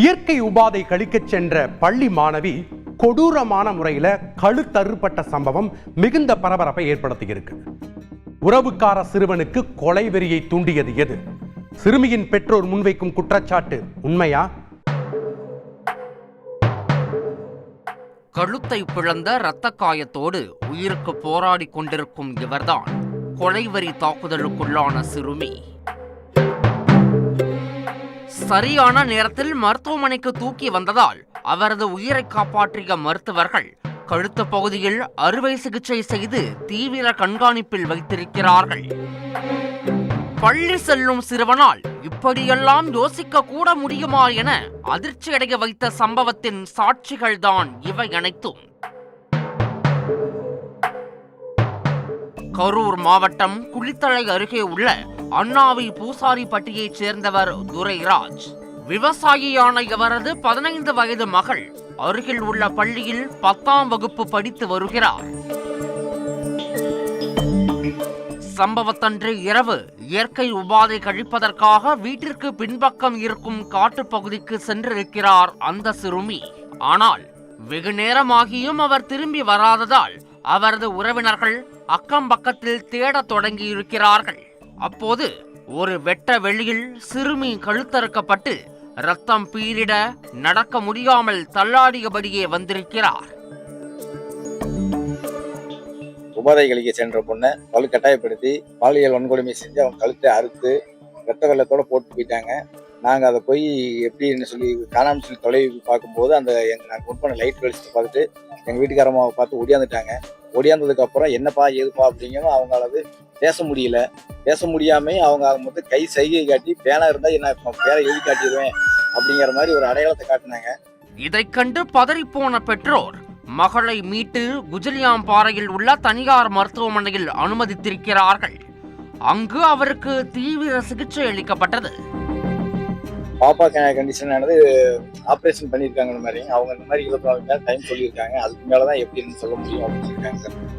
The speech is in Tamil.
இயற்கை உபாதை கழிக்கச் சென்ற பள்ளி மாணவி கொடூரமான முறையில் கழுத்தறுபட்ட சம்பவம் மிகுந்த பரபரப்பை ஏற்படுத்தியிருக்கு. உறவுக்கார சிறுவனுக்கு கொலை வெறியை தூண்டியது எது? சிறுமியின் பெற்றோர் முன்வைக்கும் குற்றச்சாட்டு உண்மையா? கழுத்தை பிளந்த இரத்த காயத்தோடு உயிருக்கு போராடி கொண்டிருக்கும் இவர்தான் கொலைவெறி தாக்குதலுக்குள்ளான சிறுமி. சரியான நேரத்தில் மருத்துவமனைக்கு தூக்கி வந்ததால் அவரது உயிரை காப்பாற்றிய மருத்துவர்கள் கழுத்து பகுதியில் அறுவை சிகிச்சை செய்து தீவிர கண்காணிப்பில் வைத்திருக்கிறார்கள். பள்ளி செல்லும் சிறுவனால் இப்படியெல்லாம் யோசிக்க கூட முடியுமா என அதிர்ச்சியடைய வைத்த சம்பவத்தின் சாட்சிகள்தான் இவை அனைத்தும். கரூர் மாவட்டம் குளித்தலை அருகே உள்ள அண்ணாவி பூசாரிப்பட்டியைச் சேர்ந்தவர் துரைராஜ். விவசாயியான இவரது 15 வயது மகள் அருகில் உள்ள பள்ளியில் 10ஆம் வகுப்பு படித்து வருகிறார். சம்பவத்தன்று இரவு இயற்கை உபாதை கழிப்பதற்காக வீட்டிற்கு பின்பக்கம் இருக்கும் காட்டுப்பகுதிக்கு சென்றிருக்கிறார் அந்த சிறுமி. ஆனால் வெகு நேரமாகியும் அவர் திரும்பி வராததால் அவரது உறவினர்கள் அக்கம் பக்கத்தில் தேடத் தொடங்கியிருக்கிறார்கள். அப்போது ஒரு வெட்ட வெளியில் சிறுமி கழுத்தறுக்கப்பட்டு ரத்தம் பீரிட நடக்க முடியாமல் தள்ளாடியபடியே வந்திருக்கிறார். உபாதை கழிக்க சென்ற பொண்ணை கட்டாயப்படுத்தி பாலியல் வன்கொடுமை செஞ்சு அவங்க கழுத்தை அறுத்து ரத்த வெள்ளத்தோட போட்டு போயிட்டாங்க. நாங்கள் அதை போய் எப்படின்னு சொல்லி காணாமல் சொல்லி தொலைவி பார்க்கும்போது நாங்கள் கொண்டு பண்ண லைட் வெளிச்சத்தை பார்த்துட்டு எங்கள் வீட்டுக்காரம்மாவை பார்த்து ஒடியாந்துட்டாங்க. ஒடியாந்ததுக்கப்புறம் என்னப்பா ஏதுப்பா அப்படிங்கவும் அவங்களாவது பேச முடியாம அவங்க மொத்தம் கை சைகை காட்டி பேனா இருந்தால் என்ன பேரை எழுதி காட்டிடுவேன் அப்படிங்கிற மாதிரி ஒரு அடையாளத்தை காட்டினாங்க. இதை கண்டு பதறிப்போன பெற்றோர் மகளை மீட்டு குஜலியாம்பாறையில் உள்ள தனியார் மருத்துவமனையில் அனுமதித்திருக்கிறார்கள். அங்கு அவருக்கு தீவிர சிகிச்சை அளிக்கப்பட்டது. பாப்பா கண்டிஷன் ஆனது ஆப்ரேஷன் பண்ணியிருக்காங்க. இந்த மாதிரி அவங்க இந்த மாதிரி 24 டைம் சொல்லியிருக்காங்க. அதுக்கு மேலதான் எப்படின்னு சொல்ல முடியும் அப்படின்னு சொல்லியிருக்காங்க சார்.